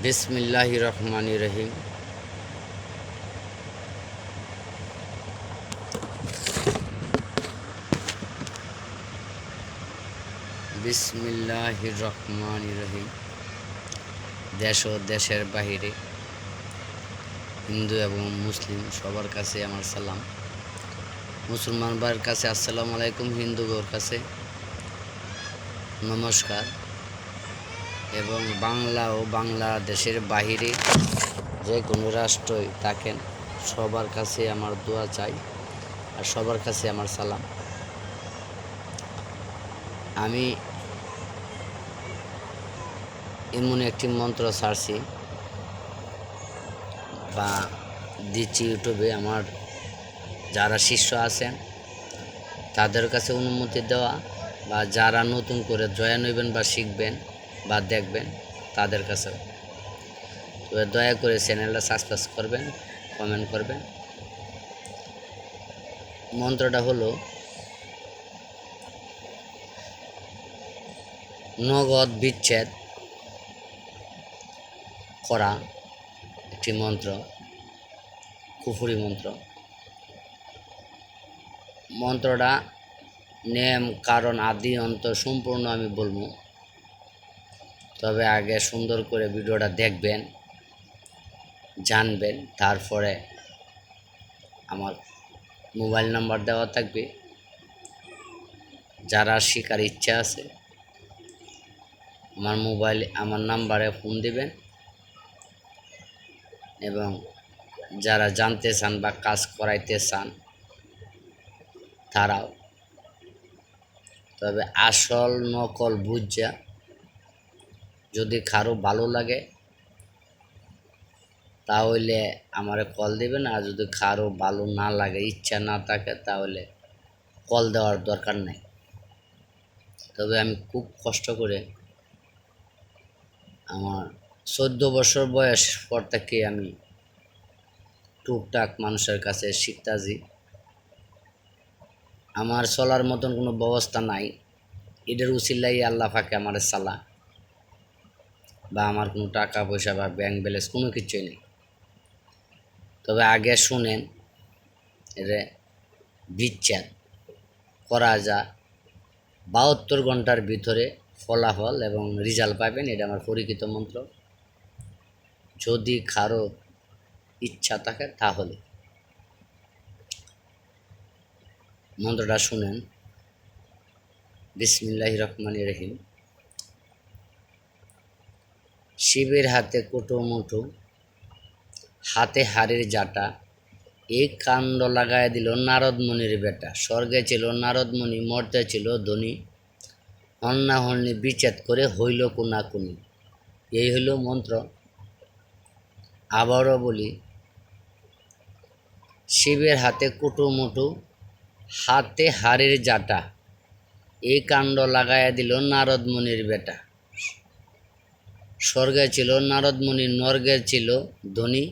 বিসমিল্লাহির রহমানির রহিম। বিসমিল্লাহির রহমানির রহিম। দেশ ও দেশের বাহিরে হিন্দু এবং মুসলিম সবার কাছে আমার সালাম। মুসলমান ভাইয়ের কাছে আসসালামু আলাইকুম, হিন্দুদের কাছে নমস্কার। এবং বাংলা ও বাংলাদেশের বাহিরে যে কোনো রাষ্ট্রই থাকেন সবার কাছে আমার দোয়া চাই আর সবার কাছে আমার সালাম। আমি এমন একটি মন্ত্র ছাড়ছি বা দিচ্ছি ইউটিউবে, আমার যারা শিষ্য আছেন তাদের কাছে অনুমতি দেওয়া, বা যারা নতুন করে জয়েন হইবেন বা শিখবেন বা দেখবেন তাদের কাছে। তবে দয়া করে চ্যানেলটা সাবস্ক্রাইব করবেন, কমেন্ট করবেন। মন্ত্রটা হলো নগদ বিচ্ছেদ করা একটি মন্ত্র, কুফরি মন্ত্র। মন্ত্রটা নেম কারণ আদি অন্ত সম্পূর্ণ আমি বলবো, তবে আগে সুন্দর করে ভিডিওটা দেখবেন, জানবেন। তারপরে আমার মোবাইল নাম্বার দেওয়া থাকবে, যারা শেখার ইচ্ছা আছে আমার নাম্বারে ফোন দিবেন। এবং যারা জানতে চান বা কাজ করাইতে চান তারাও, তবে আসল নকল বুঝা, যদি কারো ভালো লাগে তাহলে আমারে কল দিবেন, আর যদি কারো ভালো না লাগে, ইচ্ছা না থাকে, তাহলে কল দেওয়ার দরকার নেই। তবে আমি খুব কষ্ট করে আমার 14 বছর বয়স পর থেকে আমি টুকটাক মানুষের কাছে শিখতাছি। আমার চলার মতন কোনো ব্যবস্থা নাই, এদের উচিল্লাই আল্লাহ ফাঁকে আমার চালা, বা আমার কোনো টাকা পয়সা বা ব্যাংক ব্যালেন্স কোনো কিছুই নেই। তবে আগে শুনেন, এরে বিচ্ছেদ করা যা 72 ঘন্টার ভিতরে ফলাফল এবং রেজাল্ট পাবেন। এটা আমার পরিচিত মন্ত্র। যদি কারো ইচ্ছা থাকে তাহলে মন্ত্রটা শুনেন। বিসমিল্লাহির রহমানির রহিম। শিবের হাতে কুটুমুটু, হাতে হাড়ির জাটা, এই কাণ্ড লাগায় দিল নারদ মুনির বেটা। স্বর্গে ছিল নারদ মুনি, মর্তে ছিল ধনী, হন্না হন্নি বিচ্ছেদ করে হইল কুনাকুনি। এই হইল মন্ত্র। আবারও বলি, শিবের হাতে কুটুমুটু, হাতে হাড়ির জাটা, এই কাণ্ড লাগাইয়া দিল নারদ মুনির বেটা। স্বর্গে ছিল নারদ মুনি, নর্গে ছিল ধনী,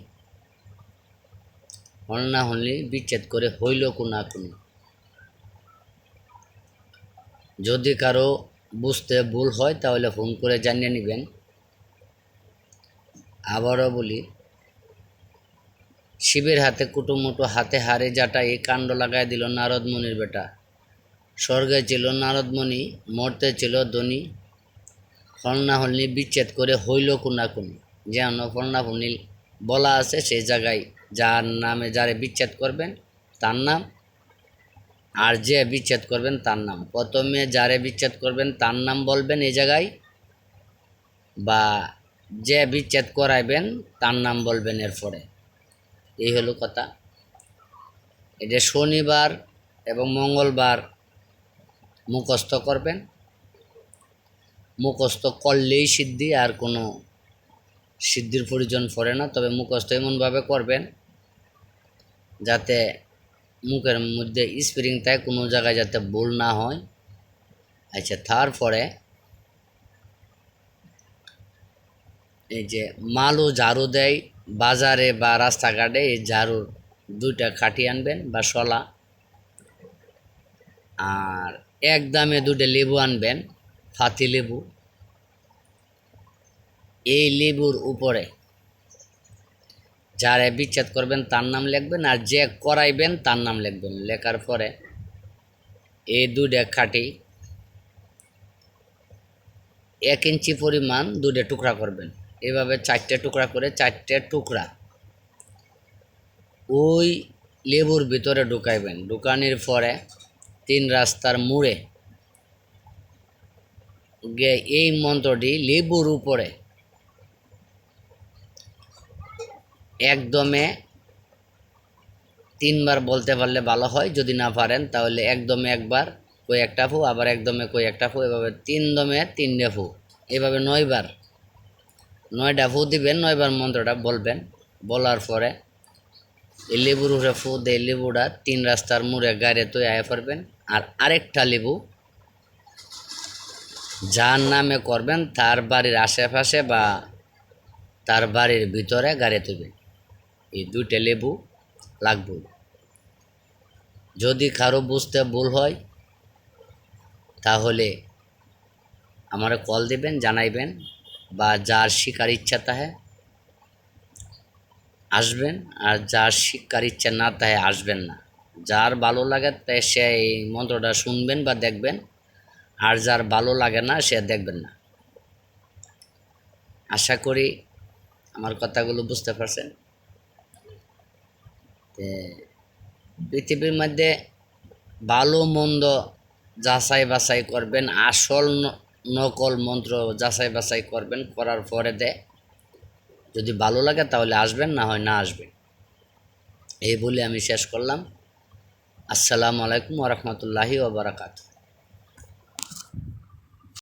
হন্না হন্নি বিচ্ছেদ করে হইল কুনাকুনি। যদি কারো বুঝতে ভুল হয় তাহলে ফোন করে জানিয়ে নেবেন। আবারও বলি, শিবের হাতে কুটুমুটু, হাতে হাড়ি জাটা, এই কাণ্ড লাগাই দিল নারদ মুনির বেটা। স্বর্গে ছিল নারদ মুনি, মর্তে ছিল ধনী, হন্না হন্নি বিচ্ছেদ করে হইল কুনাকুনি। যেন হন্না হন্নি বলা আছে, সেই জায়গায় যার নামে যারে বিচ্ছেদ করবেন তার নাম, আর যে বিচ্ছেদ করবেন তার নাম। প্রথমে যারে বিচ্ছেদ করবেন তার নাম বলবেন এই জায়গায়, বা যে বিচ্ছেদ করাইবেন তার নাম বলবেন এরপরে। এই হলো কথা। এটা শনিবার এবং মঙ্গলবার মুখস্থ করবেন। মুখস্থ করলেই সিদ্ধি, আর কোনো সিদ্ধির প্রয়োজন পড়ে না। তবে মুখস্থ এমনভাবে করবেন যাতে মুখের মধ্যে স্প্রিং থাকে, কোনো জায়গায় যাতে ভুল না হয়। আচ্ছা, তারপরে এই যে মালু ঝাড়ু দেয় বাজারে বা রাস্তাঘাটে, এই ঝাড়ুর 2টা কাঠি আনবেন বা শলা, আর এক দামে 2টা লেবু আনবেন, ফাতি লেবু। এই লেবুর উপরে যারে বিচ্ছেদ করবেন তার নাম লিখবেন, আর যে করাইবেন তার নাম লিখবেন। লেখার পরে এই দুইটা কাঠি 1 ইঞ্চি পরিমাণ দুইটা টুকরা করবেন। এভাবে 4টে টুকরা করে 4টে টুকরা ওই লেবুর ভিতরে ঢুকাইবেন। ঢুকানোর পরে 3 রাস্তার মোড়ে গিয়ে এই মন্ত্রটি লেবুর উপরে একদমে 3বার বলতে পারলে ভালো হয়। যদি না পারেন তাহলে একদমে একবার কই একটা ফু, আবার একদমে কই একটা ফু, এভাবে 3 দমে 3টে ফু, এভাবে 9বার 9টা ফু দিবেন। 9বার মন্ত্রটা বলবেন। বলার পরে এই লেবুর উপরে ফু দিয়ে লেবুটা 3 রাস্তার মোড়ে গাড়ি তৈরি আয় করবেন। আর আরেকটা লেবু যার নামে করবেন তার বাড়ির আশেপাশে বা তার বাড়ির ভিতরে গাড়ি তুলবেন। এই 2টে লেবু লাগবে। যদি কারো বুঝতে ভুল হয় তাহলে আমারে কল দিবেন, জানাইবেন, বা যার শিকার ইচ্ছা তাহে আসবেন, আর যার শিকার ইচ্ছা না তাহে আসবেন না। যার ভালো লাগে তাই সে এই মন্ত্রটা শুনবেন বা দেখবেন, আর যার ভালো লাগে না সে দেখবেন না। আশা করি আমার কথাগুলো বুঝতে পারছেন। পৃথিবীর মধ্যে ভালো মন্দ যাচাই বাছাই করবেন, আসল নকল মন্ত্র যাচাই বাছাই করবেন, করার পরে যদি ভালো লাগে তাহলে আসবেন, না হয় না আসবেন। এই বলে আমি শেষ করলাম। আসসালামু আলাইকুম ওয়া রাহমাতুল্লাহি ওয়া বারাকাতুহু।